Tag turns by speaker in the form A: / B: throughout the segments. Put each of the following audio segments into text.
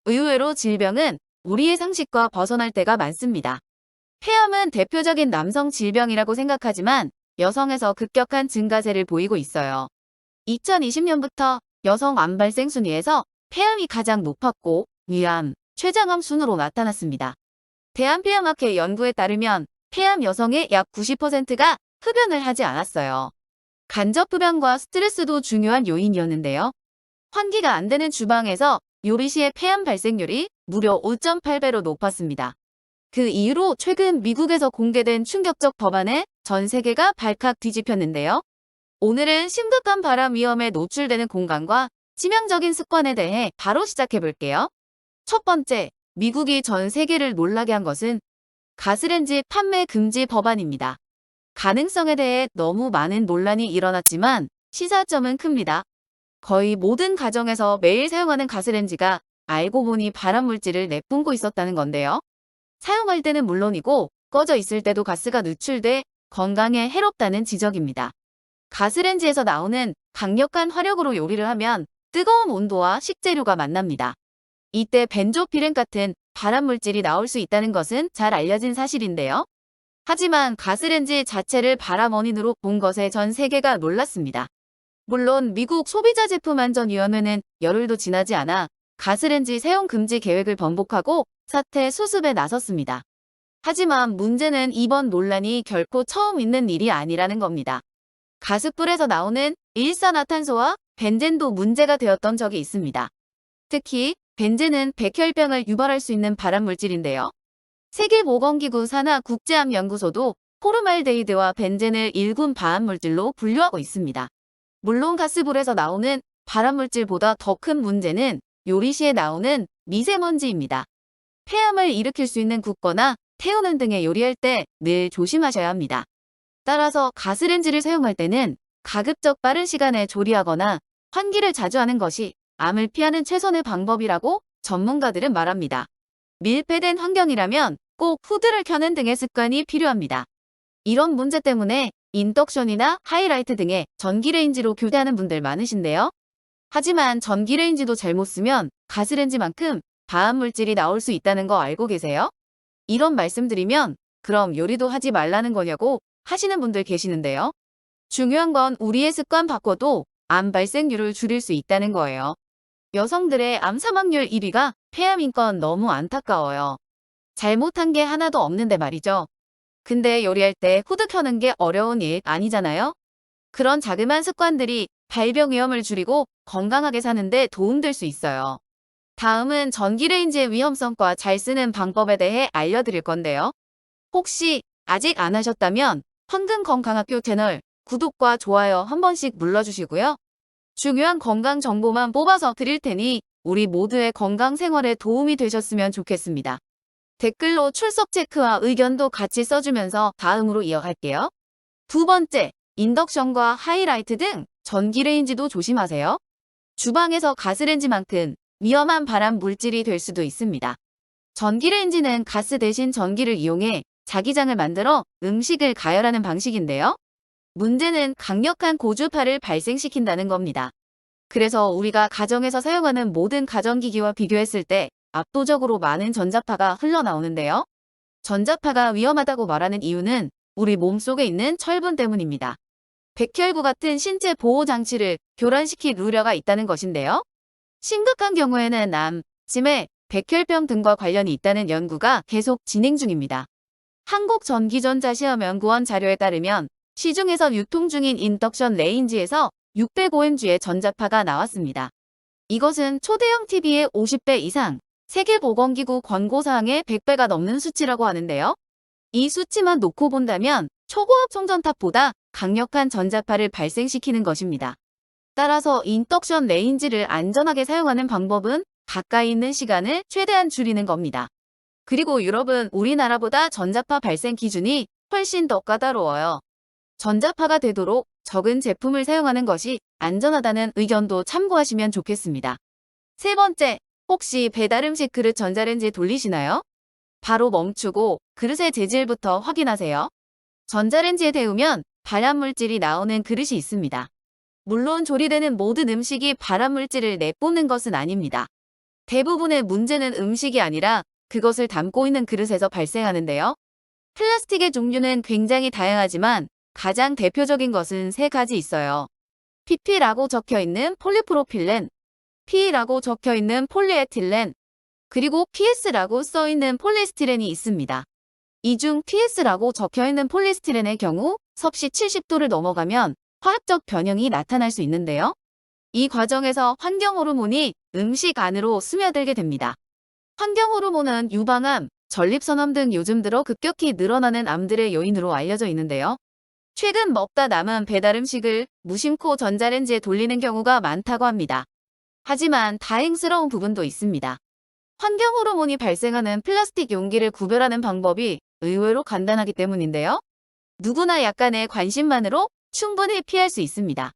A: 의외로 질병은 우리의 상식과 벗어날 때가 많습니다. 폐암은 대표적인 남성 질병이라고 생각하지만 여성에서 급격한 증가세를 보이고 있어요. 2020년부터 여성 암 발생 순위에서 폐암이 가장 높았고 위암, 췌장암 순으로 나타났습니다. 대한폐암학회 연구에 따르면 폐암 여성의 약 90%가 흡연을 하지 않았어요. 간접흡연과 스트레스도 중요한 요인이었는데요. 환기가 안 되는 주방에서 요리 시의 폐암 발생률이 무려 5.8배로 높았습니다. 그 이후로 최근 미국에서 공개된 충격적 법안에 전 세계가 발칵 뒤집혔는데요. 오늘은 심각한 발암 위험에 노출되는 공간과 치명적인 습관에 대해 바로 시작해 볼게요. 첫 번째, 미국이 전 세계를 놀라게 한 것은 가스렌지 판매 금지 법안입니다. 가능성에 대해 너무 많은 논란이 일어났지만 시사점은 큽니다. 거의 모든 가정에서 매일 사용하는 가스렌지가 알고 보니 발암물질을 내뿜고 있었다는 건데요. 사용할 때는 물론이고 꺼져 있을 때도 가스가 누출돼 건강에 해롭다는 지적입니다. 가스렌지에서 나오는 강력한 화력으로 요리를 하면 뜨거운 온도와 식재료가 만납니다. 이때 벤조피렌 같은 발암물질이 나올 수 있다는 것은 잘 알려진 사실인데요. 하지만 가스렌지 자체를 발암 원인으로 본 것에 전 세계가 놀랐습니다. 물론 미국 소비자제품안전위원회는 열흘도 지나지 않아 가스렌지 사용 금지 계획을 번복하고 사태 수습에 나섰습니다. 하지만 문제는 이번 논란이 결코 처음 있는 일이 아니라는 겁니다. 가스불에서 나오는 일산화탄소와 벤젠도 문제가 되었던 적이 있습니다. 특히 벤젠은 백혈병을 유발할 수 있는 발암물질인데요. 세계보건기구 산하 국제암연구소도 포르말데히드와 벤젠을 1군 발암물질로 분류하고 있습니다. 물론 가스불에서 나오는 발암물질보다 더 큰 문제는 요리 시에 나오는 미세먼지입니다. 폐암을 일으킬 수 있는 굽거나 태우는 등의 요리할 때 늘 조심하셔야 합니다. 따라서 가스렌지를 사용할 때는 가급적 빠른 시간에 조리하거나 환기를 자주 하는 것이 암을 피하는 최선의 방법이라고 전문가들은 말합니다. 밀폐된 환경이라면 꼭 후드를 켜는 등의 습관이 필요합니다. 이런 문제 때문에 인덕션이나 하이라이트 등의 전기레인지로 교대하는 분들 많으신데요. 하지만 전기레인지도 잘못 쓰면 가스렌지만큼 발암물질이 나올 수 있다는 거 알고 계세요? 이런 말씀드리면 그럼 요리도 하지 말라는 거냐고 하시는 분들 계시는데요. 중요한 건 우리의 습관 바꿔도 암 발생률을 줄일 수 있다는 거예요. 여성들의 암 사망률 1위가 폐암인 건 너무 안타까워요. 잘못한 게 하나도 없는데 말이죠. 근데 요리할 때 후드 켜는 게 어려운 일 아니잖아요? 그런 자그마한 습관들이 발병 위험을 줄이고 건강하게 사는데 도움될 수 있어요. 다음은 전기레인지의 위험성과 잘 쓰는 방법에 대해 알려드릴 건데요. 혹시 아직 안 하셨다면 황금건강학교 채널 구독과 좋아요 한 번씩 눌러주시고요. 중요한 건강 정보만 뽑아서 드릴 테니 우리 모두의 건강 생활에 도움이 되셨으면 좋겠습니다. 댓글로 출석 체크와 의견도 같이 써주면서 다음으로 이어갈게요. 두 번째, 인덕션과 하이라이트 등 전기레인지도 조심하세요. 주방에서 가스렌지만큼 위험한 발암 물질이 될 수도 있습니다. 전기레인지는 가스 대신 전기를 이용해 자기장을 만들어 음식을 가열하는 방식인데요. 문제는 강력한 고주파를 발생시킨다는 겁니다. 그래서 우리가 가정에서 사용하는 모든 가전기기와 비교했을 때 압도적으로 많은 전자파가 흘러나오는데요. 전자파가 위험하다고 말하는 이유는 우리 몸속에 있는 철분 때문입니다. 백혈구 같은 신체 보호 장치를 교란시킬 우려가 있다는 것인데요. 심각한 경우에는 암, 치매, 백혈병 등과 관련이 있다는 연구가 계속 진행 중입니다. 한국전기전자시험연구원 자료에 따르면 시중에서 유통 중인 인덕션 레인지에서 605Mg의 전자파가 나왔습니다. 이것은 초대형 TV의 50배 이상, 세계보건기구 권고사항의 100배가 넘는 수치라고 하는데요. 이 수치만 놓고 본다면 초고압 송전탑보다 강력한 전자파를 발생시키는 것입니다. 따라서 인덕션 레인지를 안전하게 사용하는 방법은 가까이 있는 시간을 최대한 줄이는 겁니다. 그리고 유럽은 우리나라보다 전자파 발생 기준이 훨씬 더 까다로워요. 전자파가 되도록 적은 제품을 사용하는 것이 안전하다는 의견도 참고하시면 좋겠습니다. 세 번째, 혹시 배달음식 그릇 전자레인지 돌리시나요? 바로 멈추고 그릇의 재질부터 확인하세요. 전자레인지에 데우면 발암물질이 나오는 그릇이 있습니다. 물론 조리되는 모든 음식이 발암물질을 내뿜는 것은 아닙니다. 대부분의 문제는 음식이 아니라 그것을 담고 있는 그릇에서 발생하는데요. 플라스틱의 종류는 굉장히 다양하지만 가장 대표적인 것은 세 가지 있어요. PP라고 적혀 있는 폴리프로필렌, PE라고 적혀 있는 폴리에틸렌, 그리고 PS라고 써 있는 폴리스티렌이 있습니다. 이 중 PS라고 적혀 있는 폴리스티렌의 경우 섭씨 70도를 넘어가면 화학적 변형이 나타날 수 있는데요. 이 과정에서 환경 호르몬이 음식 안으로 스며들게 됩니다. 환경 호르몬은 유방암, 전립선암 등 요즘 들어 급격히 늘어나는 암들의 요인으로 알려져 있는데요. 최근 먹다 남은 배달 음식을 무심코 전자레인지에 돌리는 경우가 많다고 합니다. 하지만 다행스러운 부분도 있습니다. 환경 호르몬이 발생하는 플라스틱 용기를 구별하는 방법이 의외로 간단하기 때문인데요. 누구나 약간의 관심만으로 충분히 피할 수 있습니다.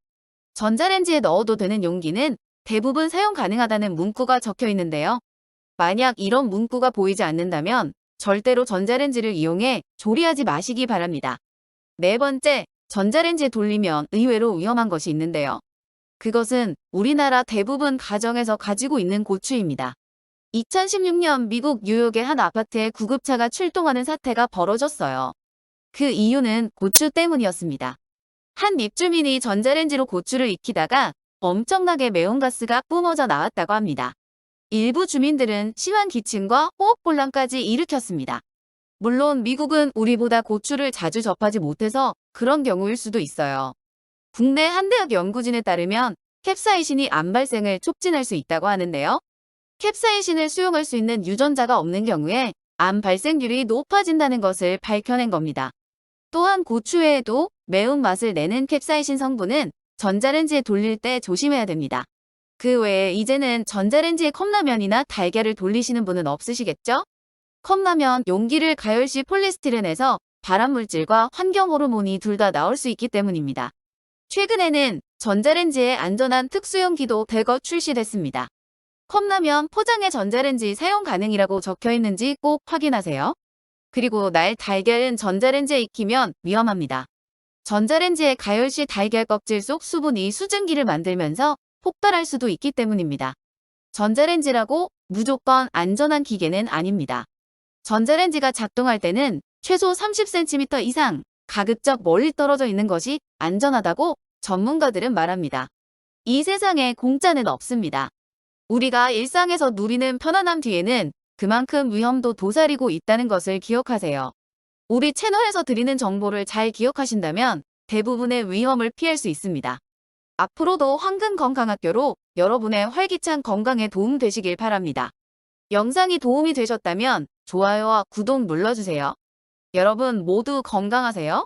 A: 전자레인지에 넣어도 되는 용기는 대부분 사용 가능하다는 문구가 적혀 있는데요. 만약 이런 문구가 보이지 않는다면 절대로 전자레인지를 이용해 조리하지 마시기 바랍니다. 네 번째, 전자레인지에 돌리면 의외로 위험한 것이 있는데요. 그것은 우리나라 대부분 가정에서 가지고 있는 고추입니다. 2016년 미국 뉴욕의 한 아파트에 구급차가 출동하는 사태가 벌어졌어요. 그 이유는 고추 때문이었습니다. 한 입주민이 전자레인지로 고추를 익히다가 엄청나게 매운 가스가 뿜어져 나왔다고 합니다. 일부 주민들은 심한 기침과 호흡곤란까지 일으켰습니다. 물론 미국은 우리보다 고추를 자주 접하지 못해서 그런 경우일 수도 있어요. 국내 한 대학 연구진에 따르면 캡사이신이 암 발생을 촉진할 수 있다고 하는데요. 캡사이신을 수용할 수 있는 유전자가 없는 경우에 암 발생률이 높아진다는 것을 밝혀낸 겁니다. 또한 고추 외에도 매운맛을 내는 캡사이신 성분은 전자레인지에 돌릴 때 조심해야 됩니다. 그 외에 이제는 전자레인지에 컵라면이나 달걀을 돌리시는 분은 없으시겠죠? 컵라면 용기를 가열시 폴리스티렌에서 발암물질과 환경 호르몬이 둘 다 나올 수 있기 때문입니다. 최근에는 전자레인지에 안전한 특수용기도 대거 출시됐습니다. 컵라면 포장에 전자레인지 사용 가능이라고 적혀 있는지 꼭 확인하세요. 그리고 날 달걀은 전자레인지에 익히면 위험합니다. 전자레인지에 가열시 달걀 껍질 속 수분이 수증기를 만들면서 폭발할 수도 있기 때문입니다. 전자레인지라고 무조건 안전한 기계는 아닙니다. 전자레인지가 작동할 때는 최소 30cm 이상 가급적 멀리 떨어져 있는 것이 안전하다고 전문가들은 말합니다. 이 세상에 공짜는 없습니다. 우리가 일상에서 누리는 편안함 뒤에는 그만큼 위험도 도사리고 있다는 것을 기억하세요. 우리 채널에서 드리는 정보를 잘 기억하신다면 대부분의 위험을 피할 수 있습니다. 앞으로도 황금건강학교로 여러분의 활기찬 건강에 도움 되시길 바랍니다. 영상이 도움이 되셨다면 좋아요와 구독 눌러주세요. 여러분 모두 건강하세요.